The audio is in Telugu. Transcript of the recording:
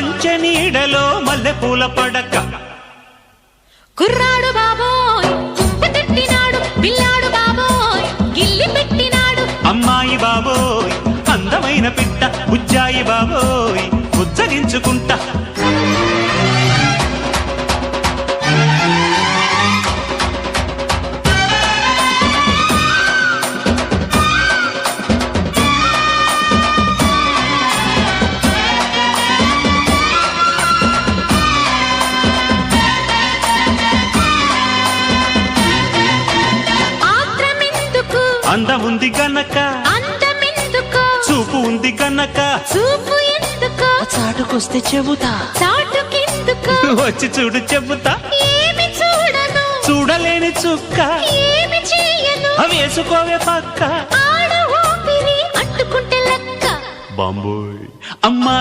మంచె నీడలో మల్లెపూల పడక కుర్రాడు బాబోయ్ తిట్టినాడు పిల్లాడు బాబోయ్ గిల్లి పెట్టినాడు అమ్మాయి బాబోయ్ అందమైన పిట్ట బుజ్జాయి బాబోయ్ బుజ్జగించుకుంటా అందముంది గనక అందమెందుకు చూపు ఉంది గనక చూపు ఎందుకు చాటుకొస్తే చెబుతా చాటుకెందుకు వచ్చి చూడు చెబుతా ఏమి చూడను చూడలేని చుక్క ఏమి చేయను వేసుకోవే పక్క ఆడ ఊపిరి అంటుకుంటే లెక్క బాంబోయ్ అమ్మాయి